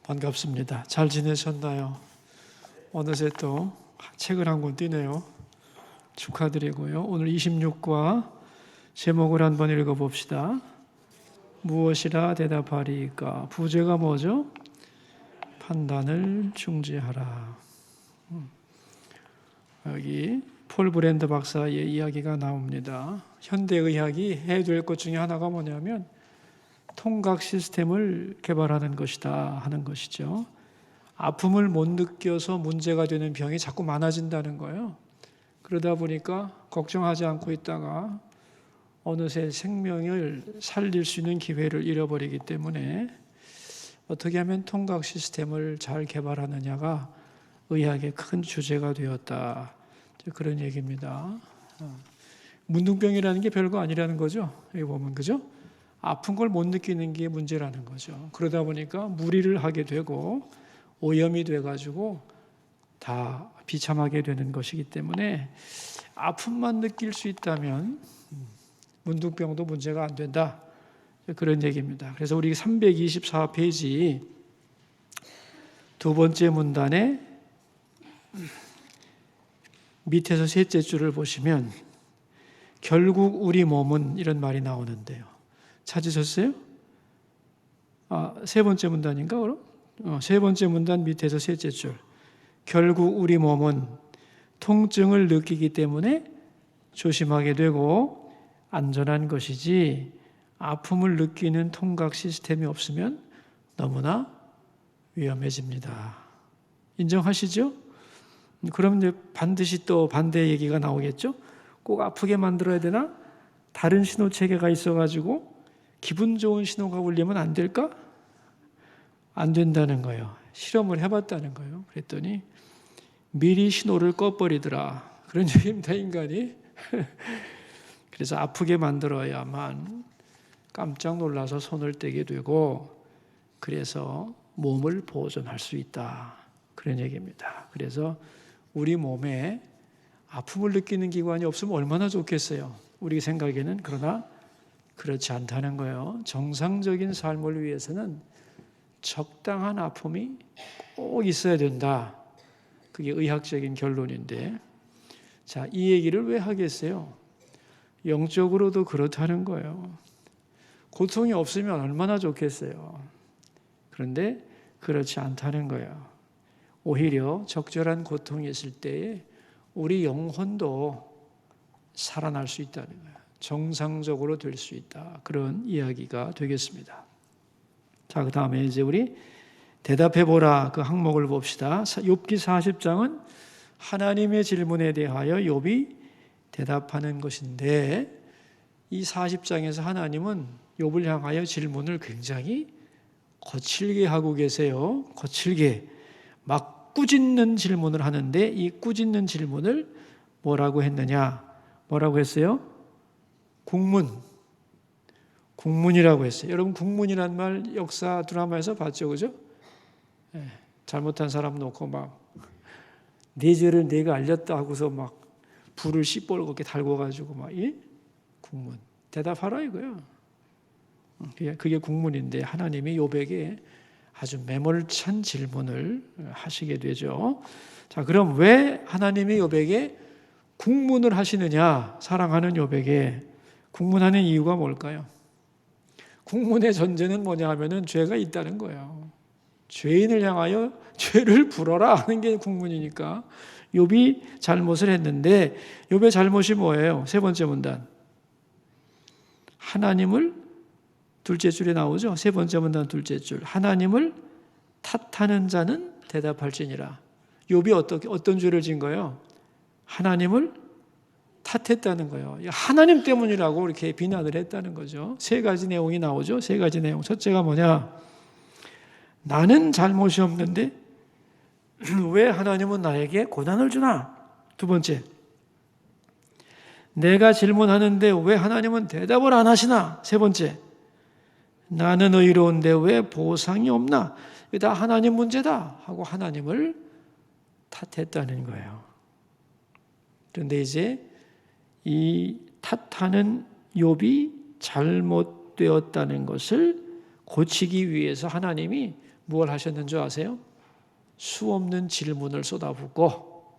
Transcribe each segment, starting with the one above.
반갑습니다. 잘 지내셨나요? 어느새 또 책을 한 권 띄네요. 축하드리고요. 오늘 26과 제목을 한번 읽어봅시다. 무엇이라 대답하리까? 부제가 뭐죠? 판단을 중지하라. 여기 폴 브랜드 박사의 이야기가 나옵니다. 현대의학이 해야 될 것 중에 하나가 뭐냐면 통각 시스템을 개발하는 것이다 하는 것이죠. 아픔을 못 느껴서 문제가 되는 병이 자꾸 많아진다는 거예요. 그러다 보니까 걱정하지 않고 있다가 어느새 생명을 살릴 수 있는 기회를 잃어버리기 때문에 어떻게 하면 통각 시스템을 잘 개발하느냐가 의학의 큰 주제가 되었다. 그런 얘기입니다. 문둥병이라는 게 별거 아니라는 거죠. 여기 보면 그죠? 아픈 걸 못 느끼는 게 문제라는 거죠. 그러다 보니까 무리를 하게 되고 오염이 돼가지고 다 비참하게 되는 것이기 때문에 아픔만 느낄 수 있다면 문둥병도 문제가 안 된다. 그런 얘기입니다. 그래서 우리 324페이지 두 번째 문단에 밑에서 셋째 줄을 보시면 결국 우리 몸은 이런 말이 나오는데요. 찾으셨어요? 세 번째 문단인가 그럼? 세 번째 문단 밑에서 셋째 줄. 결국 우리 몸은 통증을 느끼기 때문에 조심하게 되고 안전한 것이지 아픔을 느끼는 통각 시스템이 없으면 너무나 위험해집니다. 인정하시죠? 그럼 이제 반드시 또 반대 얘기가 나오겠죠? 꼭 아프게 만들어야 되나? 다른 신호 체계가 있어가지고 기분 좋은 신호가 울리면 안 될까? 안 된다는 거예요. 실험을 해봤다는 거예요. 그랬더니 미리 신호를 꺼버리더라. 그런 얘기입니다, 인간이. 그래서 아프게 만들어야만 깜짝 놀라서 손을 떼게 되고 그래서 몸을 보존할 수 있다. 그런 얘기입니다. 그래서 우리 몸에 아픔을 느끼는 기관이 없으면 얼마나 좋겠어요. 우리 생각에는. 그러나 그렇지 않다는 거예요. 정상적인 삶을 위해서는 적당한 아픔이 꼭 있어야 된다. 그게 의학적인 결론인데, 자, 이 얘기를 왜 하겠어요? 영적으로도 그렇다는 거예요. 고통이 없으면 얼마나 좋겠어요. 그런데 그렇지 않다는 거예요. 오히려 적절한 고통이 있을 때에 우리 영혼도 살아날 수 있다는 거예요. 정상적으로 될 수 있다. 그런 이야기가 되겠습니다. 자, 그 다음에 이제 우리 대답해보라 그 항목을 봅시다. 욥기 40장은 하나님의 질문에 대하여 욥이 대답하는 것인데 이 40장에서 하나님은 욥을 향하여 질문을 굉장히 거칠게 하고 계세요. 거칠게 막 꾸짖는 질문을 하는데 이 꾸짖는 질문을 뭐라고 했느냐? 뭐라고 했어요? 국문이라고 했어요. 여러분 국문이란 말 역사 드라마에서 봤죠, 그죠? 잘못한 사람 놓고 막 네 죄를 내가 알렸다 하고서 막 불을 시뻘겋게 달궈가지고 막 국문 대답하라 이거야. 그게 국문인데 하나님이 욥에게 아주 매몰찬 질문을 하시게 되죠. 자, 그럼 왜 하나님이 욥에게 국문을 하시느냐? 사랑하는 욥에게 국문하는 이유가 뭘까요? 국문의 전제는 뭐냐 하면은 죄가 있다는 거예요. 죄인을 향하여 죄를 불어라 하는 게 국문이니까 욥이 잘못을 했는데 욥의 잘못이 뭐예요? 세 번째 문단. 하나님을 둘째 줄에 나오죠. 세 번째 문단 둘째 줄. 하나님을 탓하는 자는 대답할지니라. 욥이 어떤 죄를 진 거예요? 하나님을 탓했다는 거예요. 하나님 때문이라고 이렇게 비난을 했다는 거죠. 세 가지 내용이 나오죠. 세 가지 내용. 첫째가 뭐냐? 나는 잘못이 없는데 왜 하나님은 나에게 고난을 주나? 두 번째, 내가 질문하는데 왜 하나님은 대답을 안 하시나? 세 번째, 나는 의로운데 왜 보상이 없나? 이게 다 하나님 문제다 하고 하나님을 탓했다는 거예요. 그런데 이제 이 탓하는 욥이 잘못되었다는 것을 고치기 위해서 하나님이 무엇을 하셨는 줄 아세요? 수없는 질문을 쏟아붓고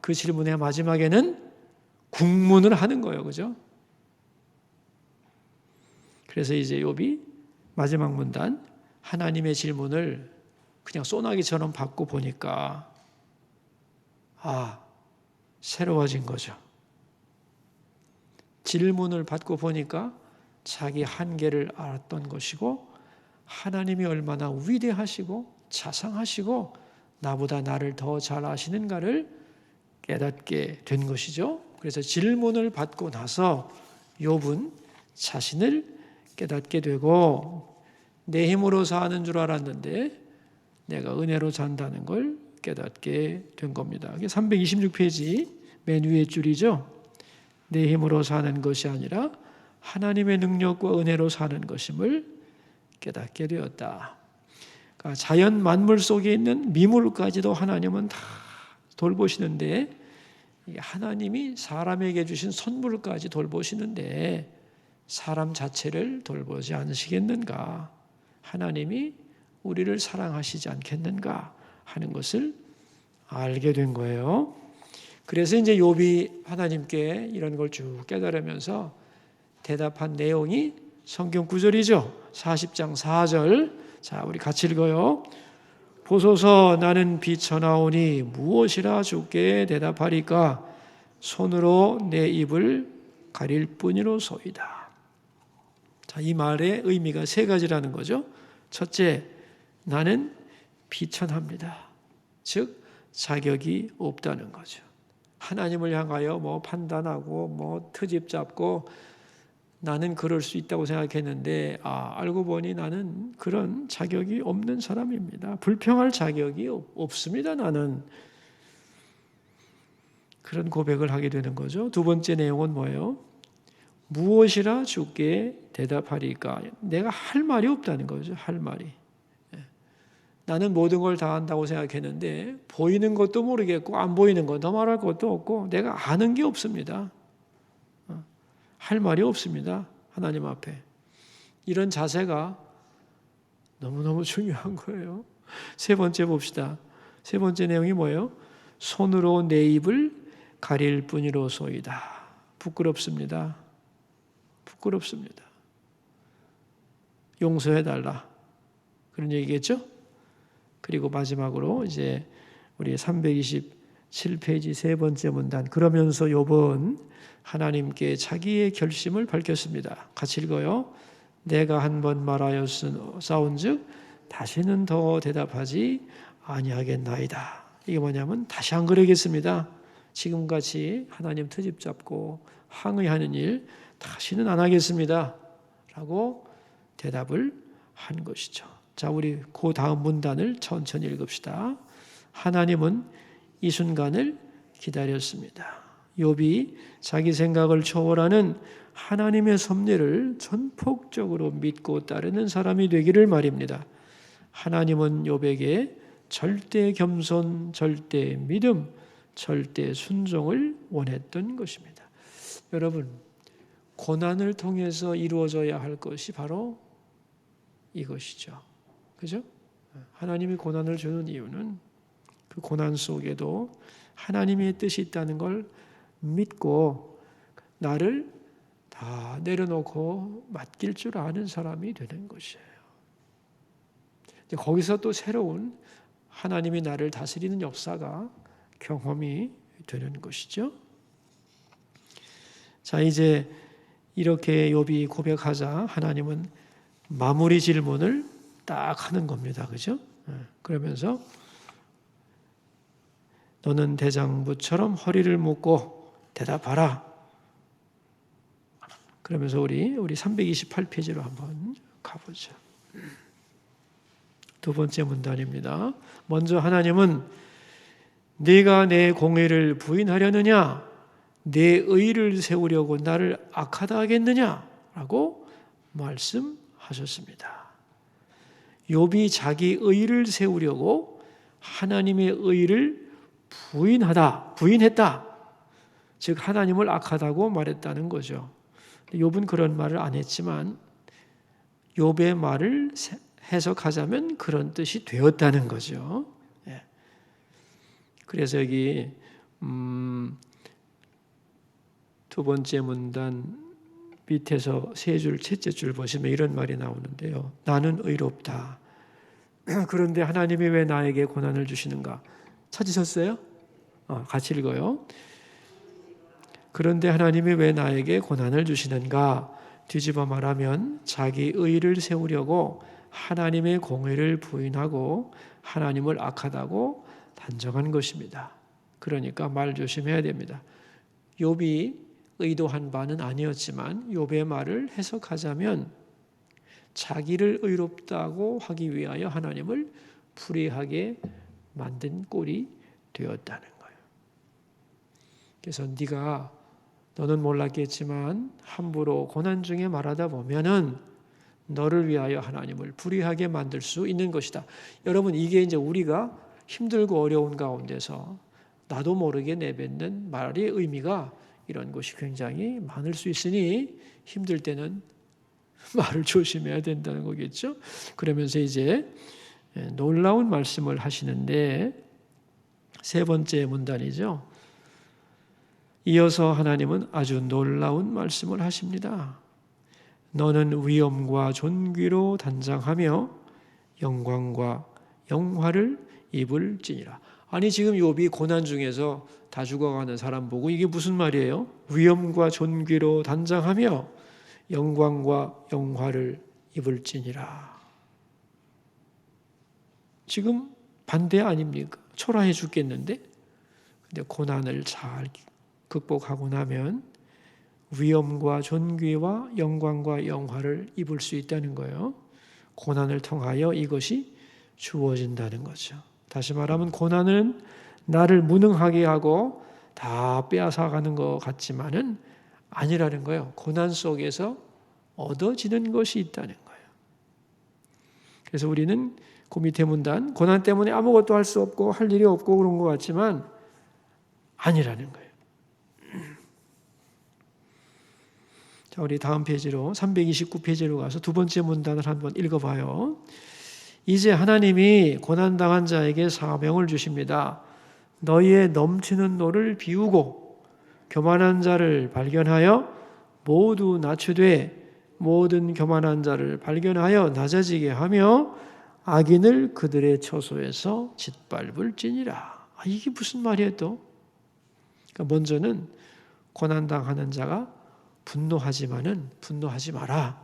그 질문의 마지막에는 국문을 하는 거예요. 그죠? 그래서 이제 욥이 마지막 문단 하나님의 질문을 그냥 소나기처럼 받고 보니까 새로워진 거죠. 질문을 받고 보니까 자기 한계를 알았던 것이고 하나님이 얼마나 위대하시고 자상하시고 나보다 나를 더 잘 아시는가를 깨닫게 된 것이죠. 그래서 질문을 받고 나서 욥은 자신을 깨닫게 되고 내 힘으로 사는 줄 알았는데 내가 은혜로 산다는 걸 깨닫게 된 겁니다. 326페이지 맨 위에 줄이죠. 내 힘으로 사는 것이 아니라 하나님의 능력과 은혜로 사는 것임을 깨닫게 되었다. 그러니까 자연 만물 속에 있는 미물까지도 하나님은 다 돌보시는데 하나님이 사람에게 주신 선물까지 돌보시는데 사람 자체를 돌보지 않으시겠는가? 하나님이 우리를 사랑하시지 않겠는가 하는 것을 알게 된 거예요. 그래서 이제 욥이 하나님께 이런 걸 쭉 깨달으면서 대답한 내용이 성경 구절이죠. 40장 4절. 자, 우리 같이 읽어요. 보소서 나는 비천하오니 무엇이라 주께 대답하리까? 손으로 내 입을 가릴 뿐이로소이다. 자, 이 말의 의미가 세 가지라는 거죠. 첫째, 나는 비천합니다. 즉 자격이 없다는 거죠. 하나님을 향하여 판단하고 트집 잡고 나는 그럴 수 있다고 생각했는데 알고 보니 나는 그런 자격이 없는 사람입니다. 불평할 자격이 없습니다. 나는 그런 고백을 하게 되는 거죠. 두 번째 내용은 뭐예요? 무엇이라 주께 대답하리까? 내가 할 말이 없다는 거죠. 할 말이. 나는 모든 걸 다 한다고 생각했는데 보이는 것도 모르겠고 안 보이는 거 더 말할 것도 없고 내가 아는 게 없습니다. 할 말이 없습니다. 하나님 앞에. 이런 자세가 너무너무 중요한 거예요. 세 번째 봅시다. 세 번째 내용이 뭐예요? 손으로 내 입을 가릴 뿐이로소이다. 부끄럽습니다. 부끄럽습니다. 용서해달라. 그런 얘기겠죠? 그리고 마지막으로 이제 우리 327페이지 세 번째 문단. 그러면서 욥은 하나님께 자기의 결심을 밝혔습니다. 같이 읽어요. 내가 한 번 말하였사온즉 다시는 더 대답하지 아니하겠나이다. 이게 뭐냐면 다시 안 그러겠습니다. 지금같이 하나님 트집 잡고 항의하는 일 다시는 안 하겠습니다. 라고 대답을 한 것이죠. 자, 우리 그 다음 문단을 천천히 읽읍시다. 하나님은 이 순간을 기다렸습니다. 욥이 자기 생각을 초월하는 하나님의 섭리를 전폭적으로 믿고 따르는 사람이 되기를 말입니다. 하나님은 욥에게 절대 겸손, 절대 믿음, 절대 순종을 원했던 것입니다. 여러분, 고난을 통해서 이루어져야 할 것이 바로 이것이죠. 그죠? 하나님이 고난을 주는 이유는 그 고난 속에도 하나님의 뜻이 있다는 걸 믿고 나를 다 내려놓고 맡길 줄 아는 사람이 되는 것이에요. 거기서 또 새로운 하나님이 나를 다스리는 역사가 경험이 되는 것이죠. 자, 이제 이렇게 욥이 고백하자 하나님은 마무리 질문을 딱 하는 겁니다. 그죠? 그러면서 너는 대장부처럼 허리를 묶고 대답하라. 그러면서 우리 328페이지로 한번 가보죠. 두 번째 문단입니다. 먼저 하나님은 네가 내 공의를 부인하려느냐? 내 의를 세우려고 나를 악하다 하겠느냐? 라고 말씀하셨습니다. 욥이 자기 의를 세우려고 하나님의 의를 부인했다. 즉 하나님을 악하다고 말했다는 거죠. 욥은 그런 말을 안 했지만 욥의 말을 해석하자면 그런 뜻이 되었다는 거죠. 예. 그래서 여기 두 번째 문단 밑에서 세 줄, 셋째 줄 보시면 이런 말이 나오는데요. 나는 의롭다. 그런데 하나님이 왜 나에게 고난을 주시는가? 찾으셨어요? 같이 읽어요. 그런데 하나님이 왜 나에게 고난을 주시는가? 뒤집어 말하면 자기 의를 세우려고 하나님의 공의를 부인하고 하나님을 악하다고 단정한 것입니다. 그러니까 말 조심해야 됩니다. 욥이 의도한 바는 아니었지만 욥의 말을 해석하자면 자기를 의롭다고 하기 위하여 하나님을 불의하게 만든 꼴이 되었다는 거예요. 그래서 너는 몰랐겠지만 함부로 고난 중에 말하다 보면은 너를 위하여 하나님을 불의하게 만들 수 있는 것이다. 여러분, 이게 이제 우리가 힘들고 어려운 가운데서 나도 모르게 내뱉는 말의 의미가 이런 것이 굉장히 많을 수 있으니 힘들 때는 말을 조심해야 된다는 거겠죠. 그러면서 이제 놀라운 말씀을 하시는데 세 번째 문단이죠. 이어서 하나님은 아주 놀라운 말씀을 하십니다. 너는 위엄과 존귀로 단장하며 영광과 영화를 입을지니라. 아니 지금 욥이 고난 중에서 다 죽어가는 사람 보고 이게 무슨 말이에요? 위엄과 존귀로 단장하며 영광과 영화를 입을지니라. 지금 반대 아닙니까? 초라해 죽겠는데? 근데 고난을 잘 극복하고 나면 위엄과 존귀와 영광과 영화를 입을 수 있다는 거예요. 고난을 통하여 이것이 주어진다는 거죠. 다시 말하면 고난은 나를 무능하게 하고 다 빼앗아가는 것 같지만은 아니라는 거예요. 고난 속에서 얻어지는 것이 있다는 거예요. 그래서 우리는 그 밑에 문단, 고난 때문에 아무것도 할 수 없고 할 일이 없고 그런 것 같지만 아니라는 거예요. 자, 우리 다음 페이지로 329페이지로 가서 두 번째 문단을 한번 읽어봐요. 이제 하나님이 고난당한 자에게 사명을 주십니다. 너희의 넘치는 노를 비우고 교만한 자를 발견하여 모두 낮추되 모든 교만한 자를 발견하여 낮아지게 하며 악인을 그들의 처소에서 짓밟을지니라. 이게 무슨 말이에요 또? 그러니까 먼저는 고난당하는 자가 분노하지만은 분노하지 마라.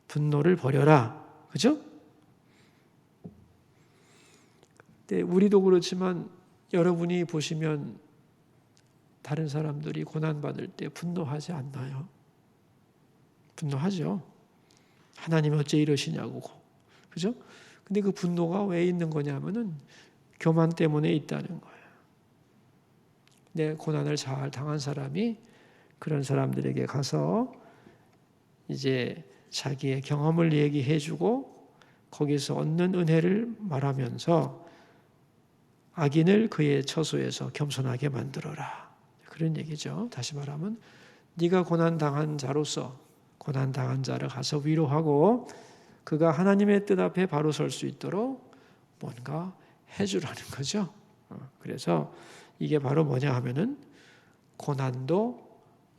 분노를 버려라. 그죠? 네, 우리도 그렇지만 여러분이 보시면 다른 사람들이 고난받을 때 분노하지 않나요? 분노하죠. 하나님이 어째 이러시냐고. 그죠? 근데 그 분노가 왜 있는 거냐면은 교만 때문에 있다는 거예요. 내 고난을 잘 당한 사람이 그런 사람들에게 가서 이제 자기의 경험을 얘기해주고 거기서 얻는 은혜를 말하면서 악인을 그의 처소에서 겸손하게 만들어라. 그런 얘기죠. 다시 말하면 네가 고난당한 자로서 고난당한 자를 가서 위로하고 그가 하나님의 뜻 앞에 바로 설 수 있도록 뭔가 해주라는 거죠. 그래서 이게 바로 뭐냐 하면은 고난도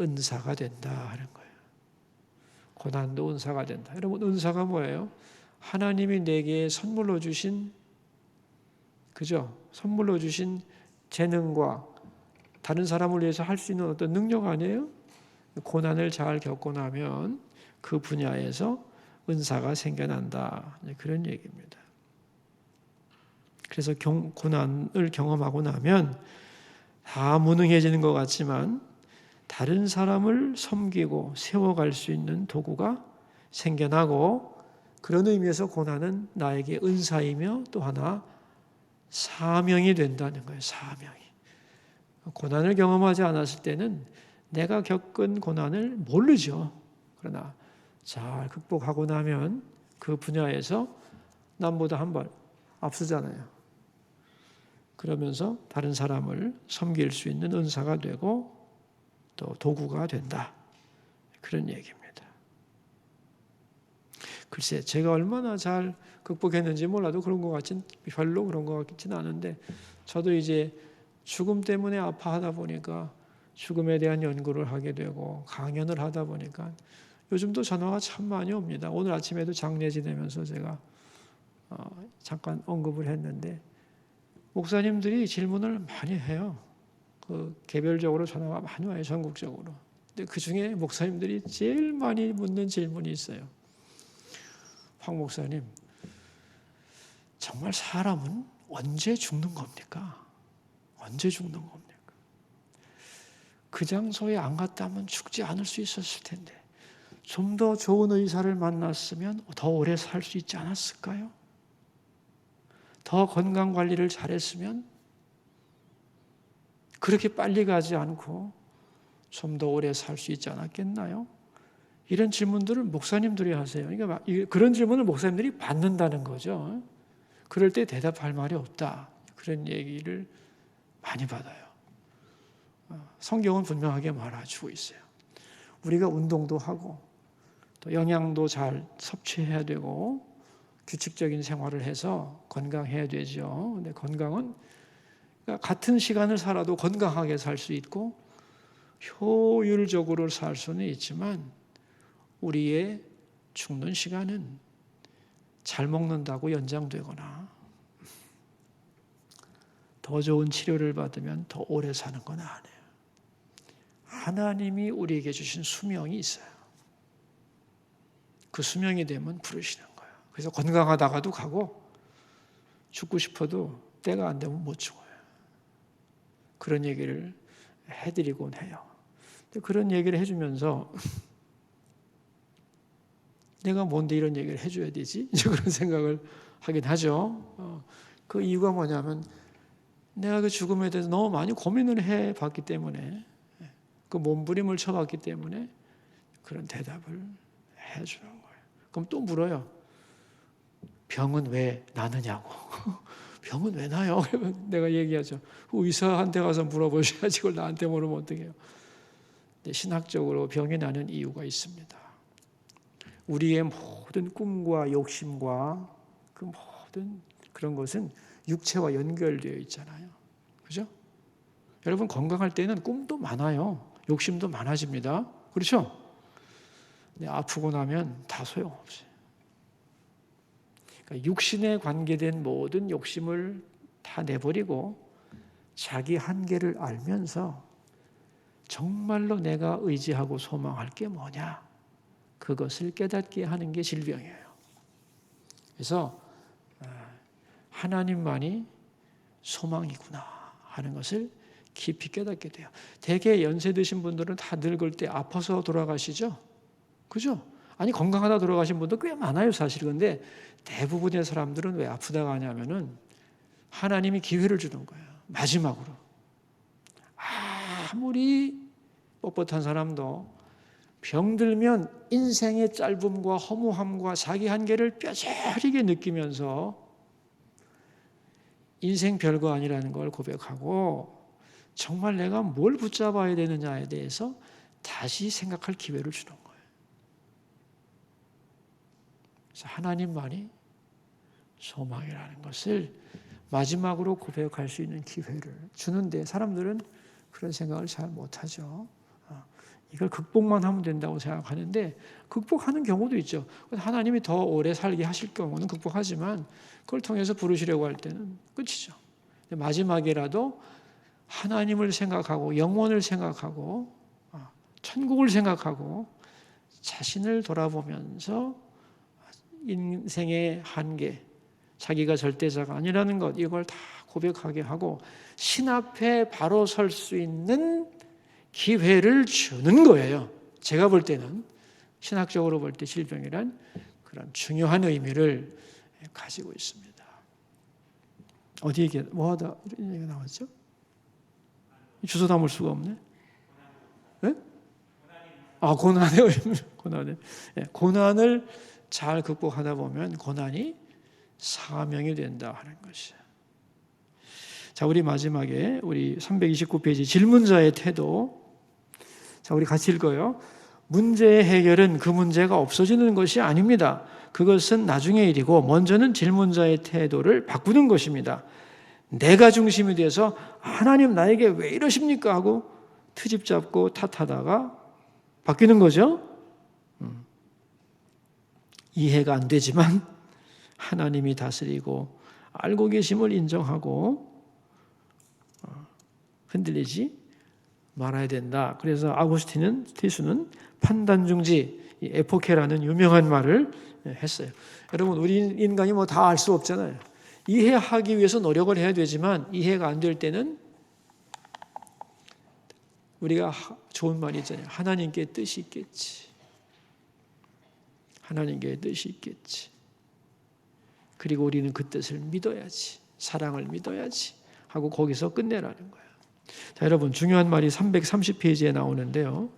은사가 된다 하는 거예요. 고난도 은사가 된다. 여러분 은사가 뭐예요? 하나님이 내게 선물로 주신 그죠? 선물로 주신 재능과 다른 사람을 위해서 할 수 있는 어떤 능력 아니에요? 고난을 잘 겪고 나면 그 분야에서 은사가 생겨난다. 그런 얘기입니다. 그래서 고난을 경험하고 나면 다 무능해지는 것 같지만 다른 사람을 섬기고 세워갈 수 있는 도구가 생겨나고 그런 의미에서 고난은 나에게 은사이며 또 하나 사명이 된다는 거예요. 사명이. 고난을 경험하지 않았을 때는 내가 겪은 고난을 모르죠. 그러나 잘 극복하고 나면 그 분야에서 남보다 한 발 앞서잖아요. 그러면서 다른 사람을 섬길 수 있는 은사가 되고 또 도구가 된다. 그런 얘기입니다. 글쎄, 제가 얼마나 잘 극복했는지 몰라도 별로 그런 것 같지는 않은데, 저도 이제 죽음 때문에 아파하다 보니까 죽음에 대한 연구를 하게 되고 강연을 하다 보니까 요즘도 전화가 참 많이 옵니다. 오늘 아침에도 장례 지내면서 제가 잠깐 언급을 했는데, 목사님들이 질문을 많이 해요. 개별적으로 전화가 많이 와요, 전국적으로. 근데 그 중에 목사님들이 제일 많이 묻는 질문이 있어요. 황 목사님, 정말 사람은 언제 죽는 겁니까? 언제 죽는 겁니까? 그 장소에 안 갔다면 죽지 않을 수 있었을 텐데, 좀 더 좋은 의사를 만났으면 더 오래 살 수 있지 않았을까요? 더 건강 관리를 잘했으면 그렇게 빨리 가지 않고 좀 더 오래 살 수 있지 않았겠나요? 이런 질문들을 목사님들이 하세요. 그러니까 그런 질문을 목사님들이 받는다는 거죠. 그럴 때 대답할 말이 없다. 그런 얘기를 많이 받아요. 성경은 분명하게 말해주고 있어요. 우리가 운동도 하고 또 영양도 잘 섭취해야 되고 규칙적인 생활을 해서 건강해야 되죠. 근데 건강은 같은 시간을 살아도 건강하게 살 수 있고 효율적으로 살 수는 있지만, 우리의 죽는 시간은 잘 먹는다고 연장되거나 더 좋은 치료를 받으면 더 오래 사는 건 아니에요. 하나님이 우리에게 주신 수명이 있어요. 그 수명이 되면 부르시는 거예요. 그래서 건강하다가도 가고 죽고 싶어도 때가 안 되면 못 죽어요. 그런 얘기를 해드리곤 해요. 근데 그런 얘기를 해주면서 내가 뭔데 이런 얘기를 해줘야 되지? 이제 그런 생각을 하긴 하죠. 그 이유가 뭐냐면 내가 그 죽음에 대해서 너무 많이 고민을 해봤기 때문에, 그 몸부림을 쳐봤기 때문에 그런 대답을 해주는 거예요. 그럼 또 물어요. 병은 왜 나느냐고. 병은 왜 나요? 내가 얘기하죠. 의사한테 가서 물어보셔야지 그걸 나한테 물으면 어떡해요. 근데 신학적으로 병이 나는 이유가 있습니다. 우리의 모든 꿈과 욕심과 그 모든 그런 것은 육체와 연결되어 있잖아요. 그죠? 여러분 건강할 때는 꿈도 많아요. 욕심도 많아집니다. 그렇죠? 근데 아프고 나면 다 소용없어요. 그러니까 육신에 관계된 모든 욕심을 다 내버리고 자기 한계를 알면서 정말로 내가 의지하고 소망할 게 뭐냐, 그것을 깨닫게 하는 게 질병이에요. 그래서 하나님만이 소망이구나 하는 것을 깊이 깨닫게 돼요. 대개 연세 드신 분들은 다 늙을 때 아파서 돌아가시죠? 그죠? 아니 건강하다 돌아가신 분도 꽤 많아요 사실. 그런데 대부분의 사람들은 왜 아프다가 하냐면은 하나님이 기회를 주는 거예요. 마지막으로. 아무리 뻣뻣한 사람도 병들면 인생의 짧음과 허무함과 자기 한계를 뼈저리게 느끼면서 인생 별거 아니라는 걸 고백하고 정말 내가 뭘 붙잡아야 되느냐에 대해서 다시 생각할 기회를 주는 거예요. 그래서 하나님만이 소망이라는 것을 마지막으로 고백할 수 있는 기회를 주는데 사람들은 그런 생각을 잘 못하죠. 이걸 극복만 하면 된다고 생각하는데 극복하는 경우도 있죠. 하나님이 더 오래 살게 하실 경우는 극복하지만 그걸 통해서 부르시려고 할 때는 끝이죠. 마지막이라도 하나님을 생각하고 영원을 생각하고 천국을 생각하고 자신을 돌아보면서 인생의 한계, 자기가 절대자가 아니라는 것, 이걸 다 고백하게 하고 신 앞에 바로 설 수 있는 기회를 주는 거예요. 제가 볼 때는 신학적으로 볼 때 질병이란 그런 중요한 의미를 가지고 있습니다. 어디 얘기 뭐하다 이런 얘기가 나왔죠? 주소 담을 수가 없네. 네? 고난의 의미, 고난의 고난을 잘 극복하다 보면 고난이 사명이 된다 하는 것이에요. 자, 우리 마지막에 우리 329페이지 질문자의 태도. 자, 우리 같이 읽어요. 문제의 해결은 그 문제가 없어지는 것이 아닙니다. 그것은 나중의 일이고 먼저는 질문자의 태도를 바꾸는 것입니다. 내가 중심이 돼서 하나님 나에게 왜 이러십니까? 하고 트집 잡고 탓하다가 바뀌는 거죠. 이해가 안 되지만 하나님이 다스리고 알고 계심을 인정하고 흔들리지 말아야 된다. 그래서 아우구스티는 티수는 판단중지 에포케라는 유명한 말을 했어요. 여러분 우리 인간이 뭐 다 알 수 없잖아요. 이해하기 위해서 노력을 해야 되지만 이해가 안 될 때는 우리가 좋은 말이 있잖아요. 하나님께 뜻이 있겠지. 하나님께 뜻이 있겠지. 그리고 우리는 그 뜻을 믿어야지. 사랑을 믿어야지. 하고 거기서 끝내라는 거예요. 자, 여러분 중요한 말이 330페이지에 나오는데요.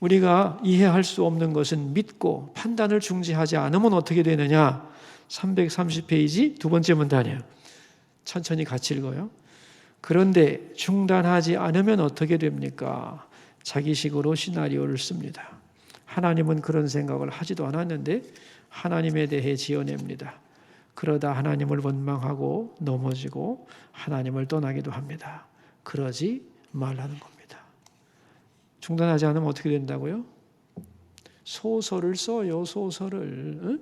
우리가 이해할 수 없는 것은 믿고 판단을 중지하지 않으면 어떻게 되느냐? 330페이지 두 번째 문단이에요. 천천히 같이 읽어요. 그런데 중단하지 않으면 어떻게 됩니까? 자기식으로 시나리오를 씁니다. 하나님은 그런 생각을 하지도 않았는데 하나님에 대해 지어냅니다. 그러다 하나님을 원망하고 넘어지고 하나님을 떠나기도 합니다. 그러지 말라는 겁니다. 중단하지 않으면 어떻게 된다고요? 소설을 써요. 소설을.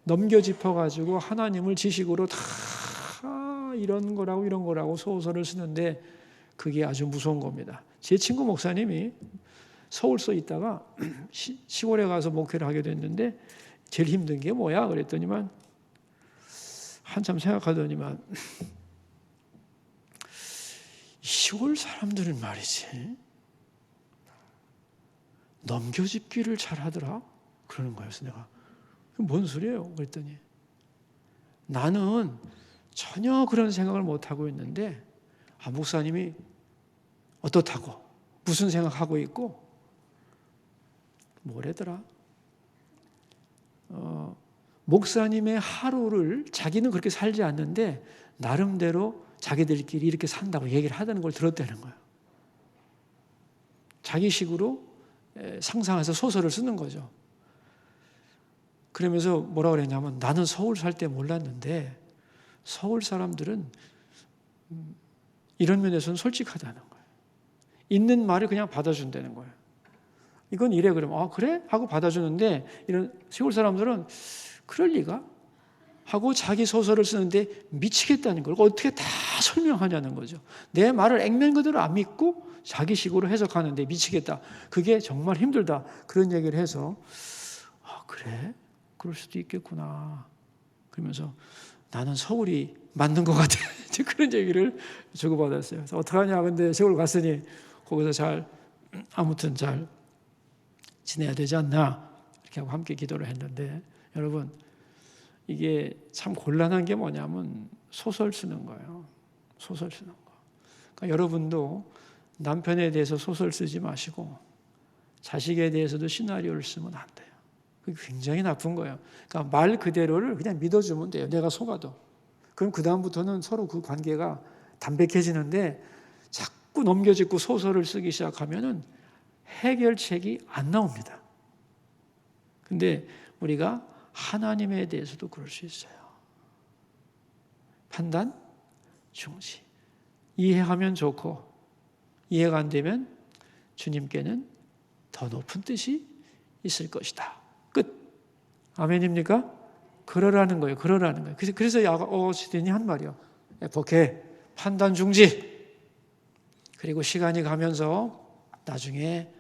넘겨 짚어가지고 하나님을 지식으로 다 이런 거라고 소설을 쓰는데 그게 아주 무서운 겁니다. 제 친구 목사님이 서울서 있다가 시골에 가서 목회를 하게 됐는데 제일 힘든 게 뭐야? 그랬더니만 한참 생각하더니만 시골 사람들은 말이지 넘겨짚기를 잘하더라 그러는 거예요. 그래서 내가 뭔 소리예요? 그랬더니 나는 전혀 그런 생각을 못하고 있는데 목사님이 어떻다고 무슨 생각하고 있고 뭐래더라? 목사님의 하루를 자기는 그렇게 살지 않는데 나름대로 자기들끼리 이렇게 산다고 얘기를 하다는 걸 들었다는 거예요. 자기식으로 상상해서 소설을 쓰는 거죠. 그러면서 뭐라 그랬냐면 나는 서울 살 때 몰랐는데 서울 사람들은 이런 면에서는 솔직하다는 거예요. 있는 말을 그냥 받아준다는 거예요. 이건 이래 그러면 그래? 하고 받아주는데 이런 시골 사람들은 그럴 리가? 하고 자기 소설을 쓰는데 미치겠다는 걸 어떻게 다 설명하냐는 거죠. 내 말을 액면 그대로 안 믿고 자기식으로 해석하는데 미치겠다. 그게 정말 힘들다. 그런 얘기를 해서 그래? 그럴 수도 있겠구나. 그러면서 나는 서울이 맞는 것 같아. 그런 얘기를 주고받았어요. 그래서 어떡하냐. 근데 서울 갔으니 거기서 아무튼 잘 지내야 되지 않나. 이렇게 하고 함께 기도를 했는데 여러분 이게 참 곤란한 게 뭐냐면 소설 쓰는 거예요. 소설 쓰는 거. 그러니까 여러분도 남편에 대해서 소설 쓰지 마시고 자식에 대해서도 시나리오를 쓰면 안 돼요. 그게 굉장히 나쁜 거예요. 그러니까 말 그대로를 그냥 믿어주면 돼요. 내가 속아도. 그럼 그 다음부터는 서로 그 관계가 담백해지는데 자꾸 넘겨짚고 소설을 쓰기 시작하면은 해결책이 안 나옵니다. 근데 우리가 하나님에 대해서도 그럴 수 있어요. 판단, 중지. 이해하면 좋고 이해가 안 되면 주님께는 더 높은 뜻이 있을 것이다. 끝. 아멘입니까? 그러라는 거예요. 그러라는 거예요. 그래서 아우구스틴이 한 말이요. 에포케, 판단 중지. 그리고 시간이 가면서 나중에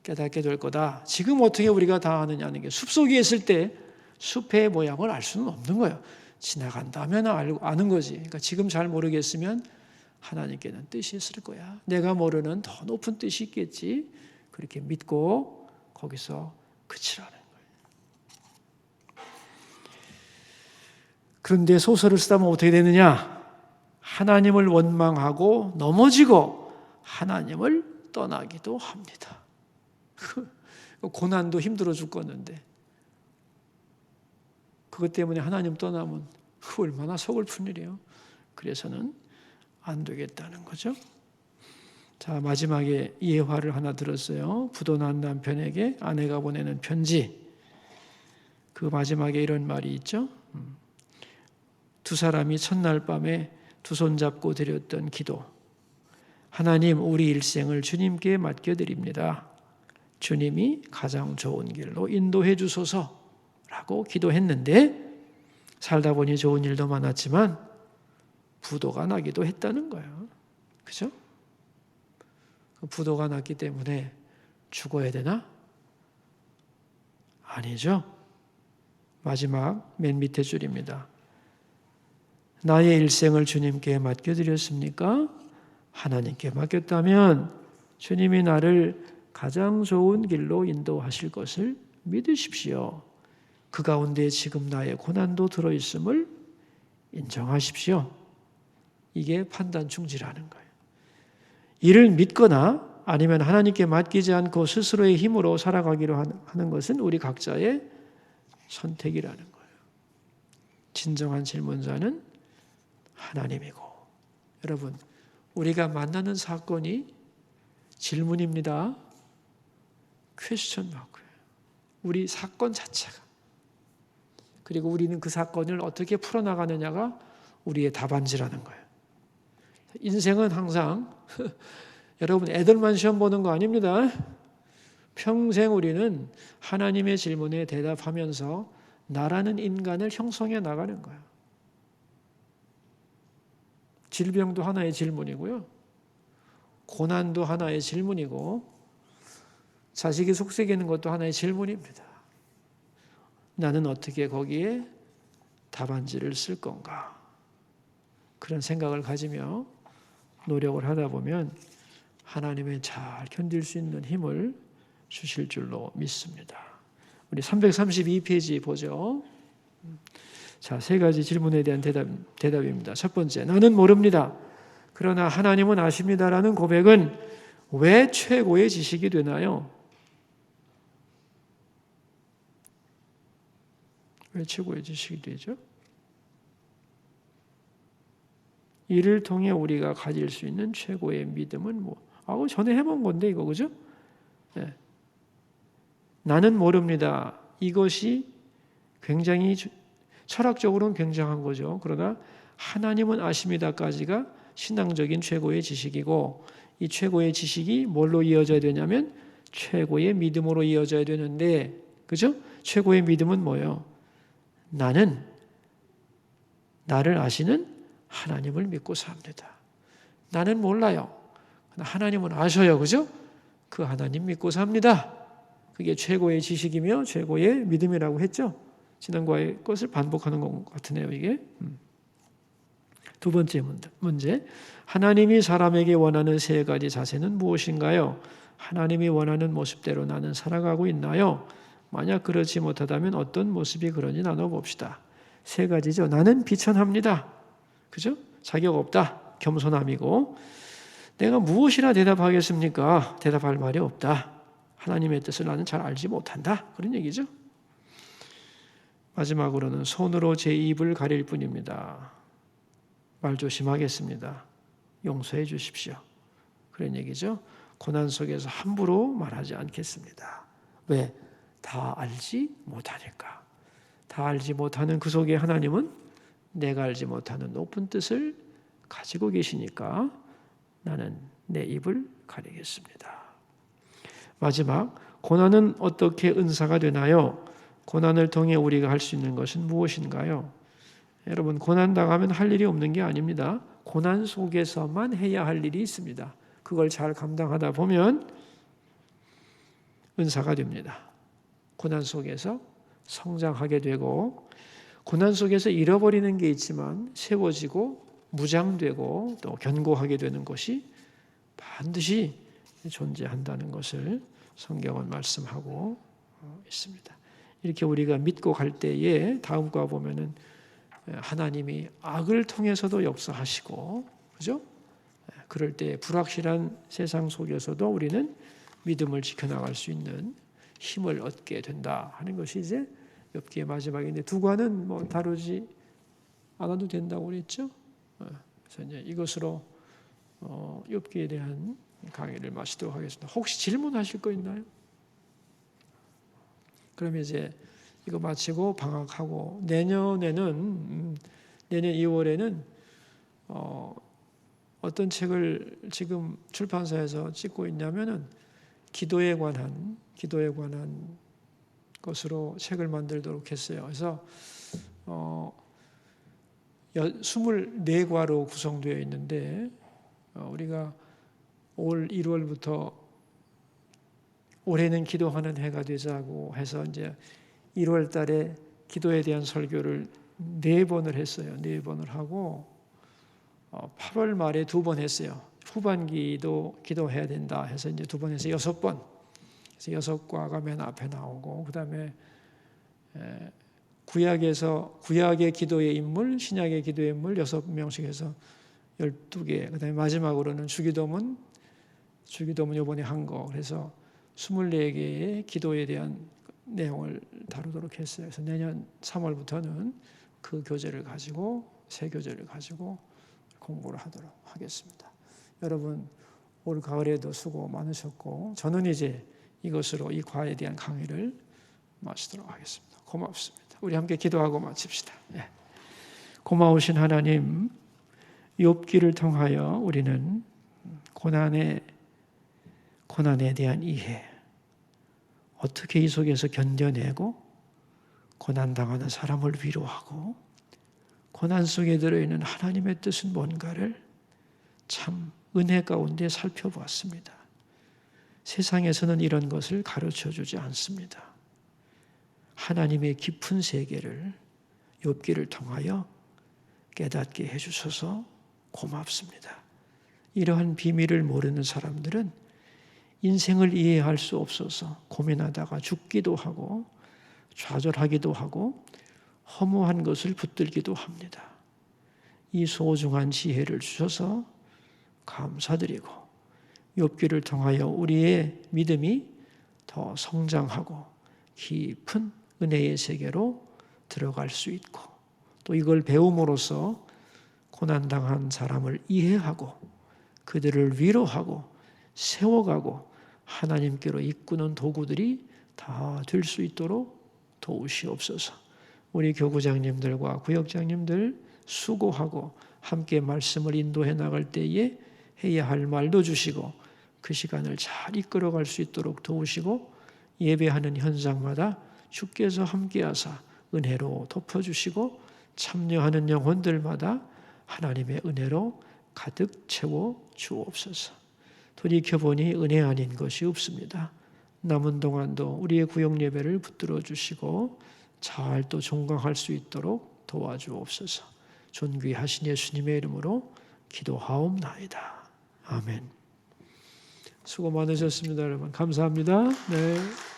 깨닫게 될 거다. 지금 어떻게 우리가 다 아느냐는 게 숲속에 있을 때 숲의 모양을 알 수는 없는 거예요. 지나간다면 아는 거지. 그러니까 지금 잘 모르겠으면 하나님께는 뜻이 있을 거야. 내가 모르는 더 높은 뜻이 있겠지. 그렇게 믿고 거기서 그치라는 거예요. 그런데 소설을 쓰다 보면 어떻게 되느냐? 하나님을 원망하고 넘어지고 하나님을 떠나기도 합니다. 고난도 힘들어 죽겠는데 그것 때문에 하나님 떠나면 얼마나 서글픈 일이에요. 그래서는 안 되겠다는 거죠. 자, 마지막에 예화를 하나 들었어요. 부도난 남편에게 아내가 보내는 편지. 그 마지막에 이런 말이 있죠. 두 사람이 첫날 밤에 두 손 잡고 드렸던 기도. 하나님, 우리 일생을 주님께 맡겨드립니다. 주님이 가장 좋은 길로 인도해 주소서라고 기도했는데 살다 보니 좋은 일도 많았지만 부도가 나기도 했다는 거예요. 그죠? 부도가 났기 때문에 죽어야 되나? 아니죠. 마지막 맨 밑에 줄입니다. 나의 일생을 주님께 맡겨드렸습니까? 하나님께 맡겼다면 주님이 나를 가장 좋은 길로 인도하실 것을 믿으십시오. 그 가운데 지금 나의 고난도 들어있음을 인정하십시오. 이게 판단 충지라는 거예요. 이를 믿거나 아니면 하나님께 맡기지 않고 스스로의 힘으로 살아가기로 하는 것은 우리 각자의 선택이라는 거예요. 진정한 질문자는 하나님이고, 여러분, 우리가 만나는 사건이 질문입니다. 퀘스천 마크예요. 우리 사건 자체가. 그리고 우리는 그 사건을 어떻게 풀어나가느냐가 우리의 답안지라는 거예요. 인생은 항상 여러분 애들만 시험 보는 거 아닙니다. 평생 우리는 하나님의 질문에 대답하면서 나라는 인간을 형성해 나가는 거예요. 질병도 하나의 질문이고요. 고난도 하나의 질문이고 자식이 속삭이는 것도 하나의 질문입니다. 나는 어떻게 거기에 답안지를 쓸 건가? 그런 생각을 가지며 노력을 하다 보면 하나님의 잘 견딜 수 있는 힘을 주실 줄로 믿습니다. 우리 332페이지 보죠. 자, 세 가지 질문에 대한 대답입니다. 첫 번째, 나는 모릅니다. 그러나 하나님은 아십니다라는 고백은 왜 최고의 지식이 되나요? 왜 최고의 지식이 되죠? 이를 통해 우리가 가질 수 있는 최고의 믿음은 전에 해본 건데 이거 그죠? 네. 나는 모릅니다. 이것이 굉장히 철학적으로는 굉장한 거죠. 그러나 하나님은 아십니다까지가 신앙적인 최고의 지식이고 이 최고의 지식이 뭘로 이어져야 되냐면 최고의 믿음으로 이어져야 되는데 그죠? 최고의 믿음은 뭐예요? 나는 나를 아시는 하나님을 믿고 삽니다. 나는 몰라요. 하나님은 아셔요. 그죠? 그 하나님 믿고 삽니다. 그게 최고의 지식이며 최고의 믿음이라고 했죠. 지난과의 것을 반복하는 것 같으네요. 이게. 두 번째 문제. 하나님이 사람에게 원하는 세 가지 자세는 무엇인가요? 하나님이 원하는 모습대로 나는 살아가고 있나요? 만약 그렇지 못하다면 어떤 모습이 그런지 나눠봅시다. 세 가지죠. 나는 비천합니다. 그죠? 자격 없다. 겸손함이고 내가 무엇이라 대답하겠습니까? 대답할 말이 없다. 하나님의 뜻을 나는 잘 알지 못한다. 그런 얘기죠. 마지막으로는 손으로 제 입을 가릴 뿐입니다. 말 조심하겠습니다. 용서해 주십시오. 그런 얘기죠. 고난 속에서 함부로 말하지 않겠습니다. 왜? 다 알지 못하니까. 다 알지 못하는 그 속에 하나님은 내가 알지 못하는 높은 뜻을 가지고 계시니까 나는 내 입을 가리겠습니다. 마지막, 고난은 어떻게 은사가 되나요? 고난을 통해 우리가 할 수 있는 것은 무엇인가요? 여러분, 고난 당하면 할 일이 없는 게 아닙니다. 고난 속에서만 해야 할 일이 있습니다. 그걸 잘 감당하다 보면 은사가 됩니다. 고난 속에서 성장하게 되고 고난 속에서 잃어버리는 게 있지만 세워지고 무장되고 또 견고하게 되는 것이 반드시 존재한다는 것을 성경은 말씀하고 있습니다. 이렇게 우리가 믿고 갈 때에 다음과 보면은 하나님이 악을 통해서도 역사하시고, 그죠? 그럴 때 불확실한 세상 속에서도 우리는 믿음을 지켜나갈 수 있는 힘을 얻게 된다 하는 것이 이제 욥기의 마지막인데 두 관은 다루지 않아도 된다고 그랬죠. 그래서 이제 이것으로 욥기에 대한 강의를 마치도록 하겠습니다. 혹시 질문하실 거 있나요? 그러면 이제 이거 마치고 방학하고 내년 2월에는 어떤 책을 지금 출판사에서 찍고 있냐면은 기도에 관한 것으로 책을 만들도록 했어요. 그래서 24과로 구성되어 있는데 우리가 올 1월부터 올해는 기도하는 해가 되자고 해서 이제 1월 달에 기도에 대한 설교를 4번을 했어요. 4번을 하고 8월 말에 2번 했어요. 후반기도 기도해야 된다 해서 이제 2번 해서 6번. 그래서 6과가 맨 앞에 나오고 그다음에 구약의 기도의 인물, 신약의 기도의 인물 6명씩 해서 12개. 그다음에 마지막으로는 주기도문 이번에 한 거. 그래서 24개의 기도에 대한 내용을 다루도록 했어요. 그래서 내년 3월부터는 그 교재를 가지고 새 교재를 가지고 공부를 하도록 하겠습니다. 여러분 올 가을에도 수고 많으셨고 저는 이제 이것으로 이 과에 대한 강의를 마치도록 하겠습니다. 고맙습니다. 우리 함께 기도하고 마칩시다. 고마우신 하나님, 욥기를 통하여 우리는 고난에 대한 이해, 어떻게 이 속에서 견뎌내고 고난당하는 사람을 위로하고 고난 속에 들어있는 하나님의 뜻은 뭔가를 참 은혜 가운데 살펴보았습니다. 세상에서는 이런 것을 가르쳐주지 않습니다. 하나님의 깊은 세계를 욥기를 통하여 깨닫게 해주셔서 고맙습니다. 이러한 비밀을 모르는 사람들은 인생을 이해할 수 없어서 고민하다가 죽기도 하고 좌절하기도 하고 허무한 것을 붙들기도 합니다. 이 소중한 지혜를 주셔서 감사드리고 욥기를 통하여 우리의 믿음이 더 성장하고 깊은 은혜의 세계로 들어갈 수 있고 또 이걸 배움으로써 고난당한 사람을 이해하고 그들을 위로하고 세워가고 하나님께로 이끄는 도구들이 다 될 수 있도록 도우시옵소서. 우리 교구장님들과 구역장님들 수고하고 함께 말씀을 인도해 나갈 때에 해야 할 말도 주시고 그 시간을 잘 이끌어갈 수 있도록 도우시고 예배하는 현장마다 주께서 함께하사 은혜로 덮어주시고 참여하는 영혼들마다 하나님의 은혜로 가득 채워 주옵소서. 돌이켜보니 은혜 아닌 것이 없습니다. 남은 동안도 우리의 구역 예배를 붙들어 주시고 잘 또 종강할 수 있도록 도와주옵소서. 존귀하신 예수님의 이름으로 기도하옵나이다. 아멘. 수고 많으셨습니다, 여러분. 감사합니다. 네.